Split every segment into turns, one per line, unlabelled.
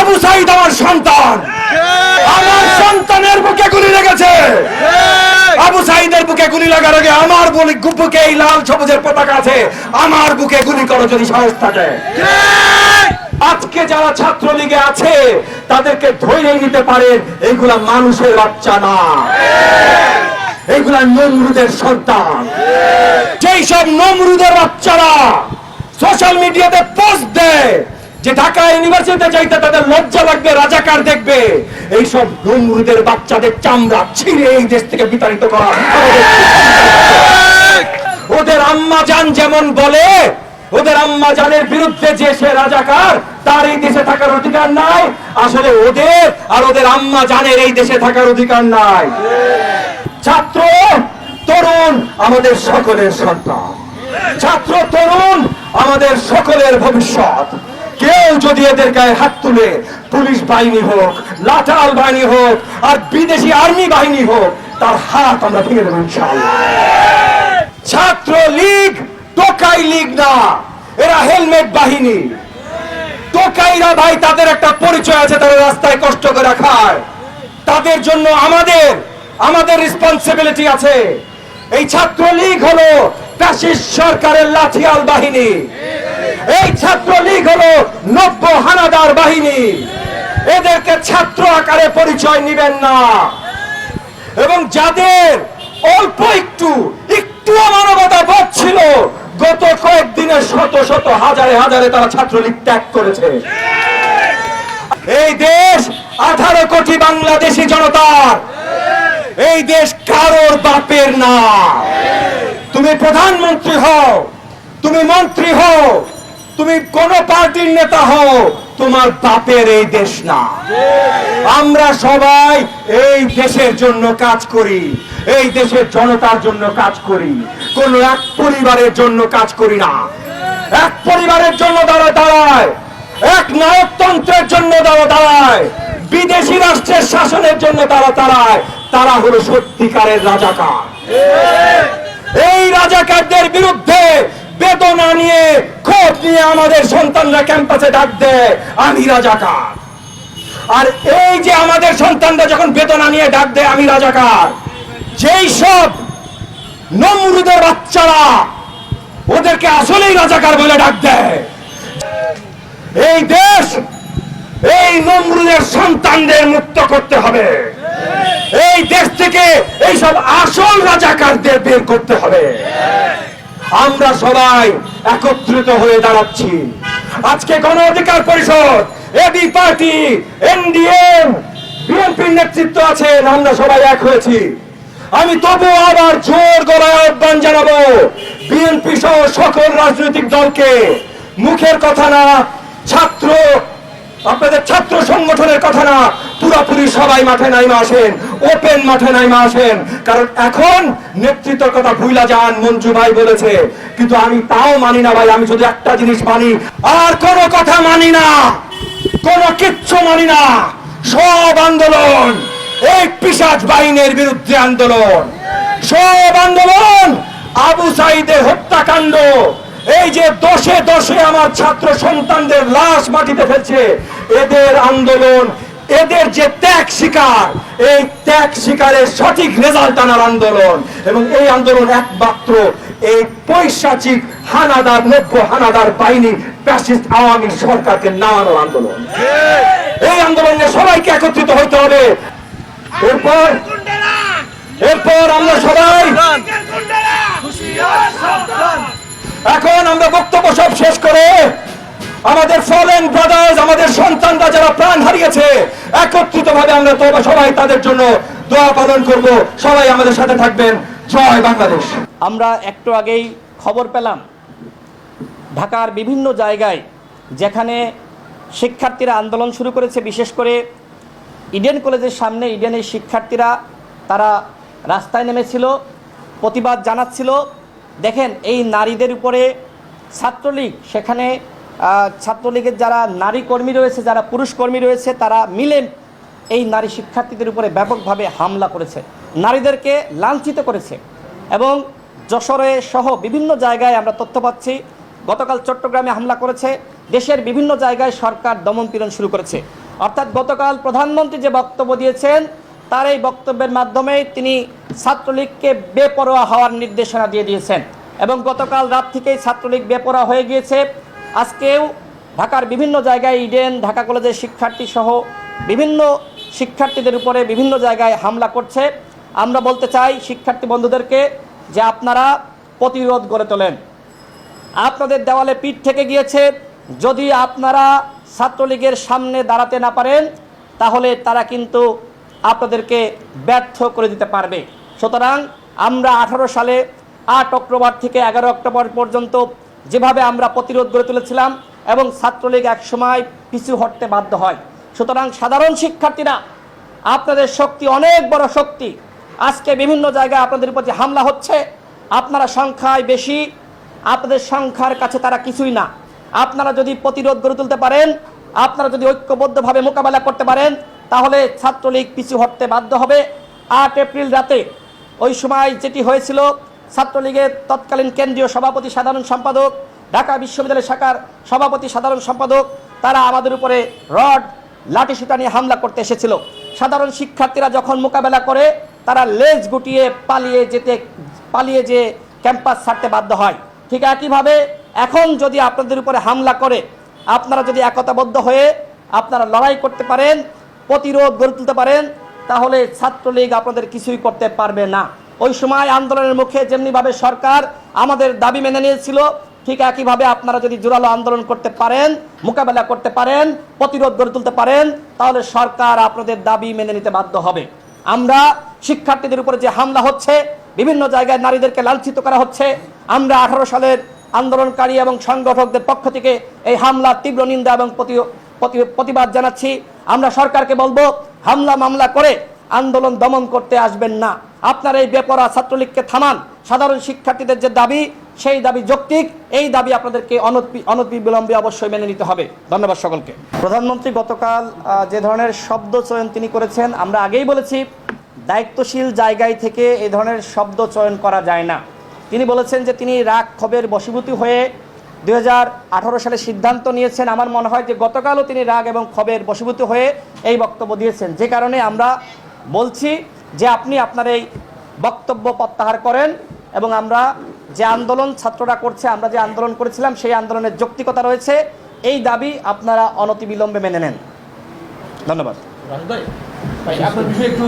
আবু সাইদ আমার সন্তান, আমার সন্তানের বুকে গুলি লেগেছে। আবু সাইদের বুকে গুলি লাগার আগে আমার বুকে এই লাল সবুজের পতাকা আছে, আমার বুকে গুলি করো যদি সাহস থাকে। আজকে যারা ছাত্রলীগে আছে তাদেরকে ধরে নিতে পারেন, এইগুলা মানুষের বাচ্চা না, এইগুলা নমরুদের সন্তান। যেই সব নমরুদের বাচ্চারা সোশ্যাল মিডিয়াতে পোস্ট দেয় যে ঢাকা ইউনিভার্সিটিতে যাইতে তাদের লজ্জা লাগবে, রাজাকার দেখবে, এইসব নমরুদের বাচ্চাদের চামড়া ছিঁড়ে এই দেশ থেকে বিতাড়িত করা। ওদের আম্মা জান যেমন বলে, ওদের আম্মা জানের বিরুদ্ধে যে সে রাজাকার, তার এই দেশে থাকার অধিকার নাই। আসলে ওদের আর ওদের আম্মা জানের এই দেশে থাকার অধিকার নাই। ছাত্র তরুণ আমাদের সকলের সন্তান, ছাত্র তরুণ আমাদের সকলের ভবিষ্যৎ। কেউ যদি এদের গায়ে হাত তুলে, পুলিশ বাহিনী হোক, লাঠাল বাহিনী হোক, আর বিদেশি আর্মি বাহিনী হোক, তার হাত আমরা ভেঙে দেব ইনশাআল্লাহ। ছাত্র লীগ টোকাই লীগ না, এরা হেলমেট বাহিনী। টোকাইরা ভাই তাদের একটা পরিচয় আছে, তারা রাস্তায় কষ্ট করে খায়, তাদের জন্য আমাদের রেসপন্সিবিলিটি আছে। এই ছাত্রলীগ হলো ফ্যাসিস্ট সরকারের লাঠিয়াল বাহিনী, এই ছাত্রলীগ হলো নব্য হানাদার বাহিনী। এদেরকে ছাত্র আকারে পরিচয় নিবেন না। এবং যাদের অল্প একটু মানবতা বোধ ছিল, গত কয়েকদিনে শত শত হাজারে হাজারে তারা ছাত্রলীগ ত্যাগ করেছে। এই দেশ 18 কোটি বাংলাদেশি জনতার, এই দেশ কারোর বাপের না। তুমি প্রধানমন্ত্রী হও, তুমি মন্ত্রী হও, তুমি কোন পার্টির নেতা হও, তোমার বাপের এই দেশ না। আমরা সবাই এই দেশের জন্য কাজ করি, এই দেশের জনতার জন্য কাজ করি, কোন এক পরিবারের জন্য কাজ করি না। এক পরিবারের জন্য দাঁড়ায়, এক নায়কতন্ত্রের জন্য দাঁড়ায়, বিদেশি রাষ্ট্রের শাসনের জন্য দাঁড়ায়। তারা হলো সত্যিকারের রাজাকার। এই রাজাকারদের বিরুদ্ধে বেদনা নিয়ে, ক্ষোভ নিয়ে আমাদের সন্তানরা ক্যাম্পাসে ডাক দেয়, আমি রাজাকার। আর এই যে আমাদের সন্তানরা যখন বেদনা নিয়ে ডাক দেয় আমি রাজাকার, যেই সব নমরুদের বাচ্চারা ওদেরকে আসলেই রাজাকার বলে ডাক দেয়। এই দেশ এই নমরুদের সন্তানদের মুক্ত করতে হবে। এই দেশ থেকে এইসব আসল রাজাকারদের বের করতে হবে। আমরা সবাই একত্রিত হয়ে দাঁড়াচ্ছি। আজকে গণ অধিকার পরিষদ, এবি পার্টি, এনডিএম, বিএনপির নেতৃত্ব আছেন, আমরা সবাই এক হয়েছি। আমি তবু আবার জোর গলায় আহ্বান জানাবো বিএনপি সহ সকল রাজনৈতিক দলকে, মুখের কথা না, আপনাদের ছাত্র সংগঠনের কথা না, পুরোপুরি সবাই মাঠে নাইমা আসেন, ওপেন মাঠে নাইমা আসেন। কারণ এখন নেতৃত্বের কথা ভুইলা যান, মঞ্জু ভাই বলেছে, কিন্তু আমি তাও মানি না ভাই। আমি শুধু একটা জিনিস মানি, আর কোনো কথা মানি না, কোনো কিচ্ছু মানি না। সব আন্দোলন এই পিশাচ বাহিনীর বিরুদ্ধে আন্দোলন, সব আন্দোলন আবু সাইদের হত্যাকাণ্ড, এই যে দশে দশে আমার ছাত্র সন্তানদের লাশ মাটিতে ফেলছে, এদের আন্দোলন, এদের যে ত্যাগ শিকার, এই ত্যাগ শিকারের সঠিক রেজাল্ট আনার আন্দোলন। এবং এই আন্দোলন একমাত্র এই পৈশাচিক হানাদার, নব্য হানাদার বাহিনী, ফ্যাসিস্ট আওয়ামী সরকারকে নামানোর আন্দোলন। এই আন্দোলনে সবাইকে একত্রিত হইতে হবে। এরপর আমরা সবাই এখন আমরা বক্তব্য সব শেষ করে আমাদের ফলেন ব্রাদার্স, আমাদের সন্তানরা যারা প্রাণ হারিয়েছে, একত্রিত ভাবে আমরা সবাই তাদের জন্য দোয়া পালন করব। সবাই আমাদের সাথে থাকবেন। জয় বাংলাদেশ।
আমরা একটু আগেই খবর পেলাম ঢাকার বিভিন্ন জায়গায় যেখানে শিক্ষার্থীরা আন্দোলন শুরু করেছে, বিশেষ করে ইডেন কলেজের সামনে ইডেনের শিক্ষার্থীরা তারা রাস্তায় নেমেছিল, প্রতিবাদ জানাচ্ছিল। দেখেন এই নারীদের উপরে ছাত্রলীগ, সেখানে ছাত্রলীগের যারা নারী কর্মী রয়েছে, যারা পুরুষ কর্মী রয়েছে, তারা মিলে এই নারী শিক্ষার্থীদের উপরে ব্যাপকভাবে হামলা করেছে, নারীদেরকে লাঞ্ছিত করেছে। এবং যশোরে সহ বিভিন্ন জায়গায় আমরা তথ্য পাচ্ছি, গতকাল চট্টগ্রামে হামলা করেছে, দেশের বিভিন্ন জায়গায় সরকার দমনপীড়ন শুরু করেছে। অর্থাৎ গতকাল প্রধানমন্ত্রী যে বক্তব্য দিয়েছেন তার এই বক্তব্যের মাধ্যমে তিনি ছাত্রলীগকে বেপরোয়া হওয়ার নির্দেশনা দিয়ে দিয়েছেন এবং গতকাল রাত থেকেই ছাত্রলীগ বেপরোয়া হয়ে গিয়েছে। আজকেও ঢাকার বিভিন্ন জায়গায় ইডেন, ঢাকা কলেজের শিক্ষার্থী সহ বিভিন্ন শিক্ষার্থীদের উপরে বিভিন্ন জায়গায় হামলা করছে। আমরা বলতে চাই শিক্ষার্থী বন্ধুদেরকে যে আপনারা প্রতিরোধ গড়ে তোলেন। আপনাদের দেওয়ালে পিঠ থেকে গিয়েছে, যদি আপনারা ছাত্রলীগের সামনে দাঁড়াতে না পারেন তাহলে তারা কিন্তু আপনাদেরকে ব্যর্থ করে দিতে পারবে। সুতরাং আমরা 18 সালে 8 অক্টোবর থেকে 11 অক্টোবর পর্যন্ত যেভাবে আমরা প্রতিরোধ গড়ে তুলেছিলাম এবং ছাত্রলীগ একসময় পিছু হটতে বাধ্য হয়। সুতরাং সাধারণ শিক্ষার্থীরা, আপনাদের শক্তি অনেক বড় শক্তি। আজকে বিভিন্ন জায়গায় আপনাদের উপর যে হামলা হচ্ছে, আপনারা সংখ্যায় বেশি, আপনাদের সংখ্যার কাছে তারা কিছুই না। আপনারা যদি প্রতিরোধ গড়ে তুলতে পারেন, আপনারা যদি ঐক্যবদ্ধভাবে মোকাবেলা করতে পারেন তাহলে ছাত্রলীগ পিছু হটতে বাধ্য হবে। 8 এপ্রিল রাতে ওই সময় যেটি হয়েছিল, ছাত্রলীগের তৎকালীন কেন্দ্রীয় সভাপতি সাধারণ সম্পাদক, ঢাকা বিশ্ববিদ্যালয় শাখার সভাপতি সাধারণ সম্পাদক, তারা আমাদের উপরে রড লাঠিসোঁটা নিয়ে হামলা করতে এসেছিল। সাধারণ শিক্ষার্থীরা যখন মোকাবেলা করে তারা লেজ গুটিয়ে পালিয়ে যে ক্যাম্পাস ছাড়তে বাধ্য হয়। ঠিক একইভাবে এখন যদি আপনাদের উপরে হামলা করে, আপনারা যদি একতাবদ্ধ হয়ে আপনারা লড়াই করতে পারেন, প্রতিরোধ গড়ে তুলতে পারেন, তাহলে ছাত্রলীগ আপনাদের কিছুই করতে পারবে না। ওই সময় আন্দোলনের মুখে যেমনিভাবে সরকার আমাদের দাবি মেনে নিয়েছিল, ঠিক একইভাবে আপনারা যদি জোরালো আন্দোলন করতে পারেন, মোকাবেলা করতে পারেন, প্রতিরোধ গড়ে তুলতে পারেন, তাহলে সরকার আপনাদের দাবি মেনে নিতে বাধ্য হবে। আমরা শিক্ষার্থীদের উপরে যে হামলা হচ্ছে, বিভিন্ন জায়গায় নারীদেরকে লাঞ্ছিত করা হচ্ছে, আমরা 18 সালের আন্দোলনকারী এবং সংগঠকদের পক্ষ থেকে এই হামলার তীব্র নিন্দা এবং প্রতিবাদ জানাচ্ছি। আমরা সরকারকে বলবো, হামলা মামলা করে আন্দোলন দমন করতে আসবেন না। আপনারা এই বেপরোয়া ছাত্রলীগকে থামান। সাধারণ শিক্ষার্থীদের যে দাবি, সেই দাবি যৌক্তিক, এই দাবি আপনাদেরকে অনতিবিলম্বে অবশ্যই মেনে নিতে হবে। ধন্যবাদ সকলকে। প্রধানমন্ত্রী গতকাল যে ধরনের শব্দ চয়ন তিনি করেছেন, আমরা আগেই বলেছি দায়িত্বশীল জায়গায় থেকে এই ধরনের শব্দ চয়ন করা যায় না। তিনি বলেছেন যে তিনি রাগ ক্ষোভের বশীভূত হয়ে 2018 সালে সিদ্ধান্ত নিয়েছেন। আমার মনে হয় যে গতকালও তিনি রাগ এবং ক্ষোভের বশীভূত হয়ে এই বক্তব্য দিয়েছেন, যে কারণে আমরা বলছি যে আপনি আপনার এই বক্তব্য প্রত্যাহার করেন এবং আমরা যে আন্দোলন ছাত্ররা করছে, আমরা যে আন্দোলন করেছিলাম সেই আন্দোলনের যৌক্তিকতা রয়েছে, এই দাবি আপনারা অনতিবিলম্বে মেনে নেন। ধন্যবাদ।
আপনার বিষয়ে একটু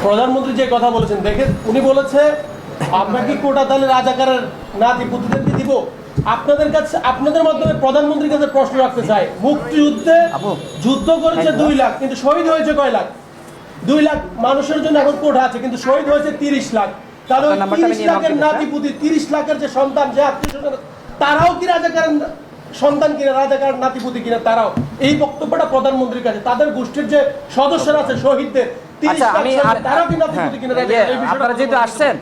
প্রধানমন্ত্রী যে কথা বলেছেন, দেখেন উনি বলেছে আমরা কি কোটা তাহলে রাজাকারের নাতিপুতিদেরকে দিব। আপনাদের কাছে, আপনাদের মাধ্যমে প্রধানমন্ত্রীর কাছে প্রশ্ন রাখতে চাই, মুক্তিযুদ্ধে যুদ্ধ করেছে 2 লাখ, কিন্তু শহীদ হয়েছে কয় লাখ? 2 লাখ মানুষের জন্য এখন কোটা আছে, কিন্তু শহীদ হয়েছে 30 লাখ। তাহলে 30 লাখের নাতিপুতি, 30 লাখের যে সন্তান, যে আত্মীয়, তারাও কি রাজাকারের সন্তান কিনা, রাজাকারের নাতিপুতি কিনা? তারাও এই বক্তব্যটা প্রধানমন্ত্রীর কাছে, তাদের গোষ্ঠীর যে সদস্যরা আছে শহীদদের 30 লাখ, তারাও কি নাতিপুতি কিনা?
আপনারা যেহেতু আসছেন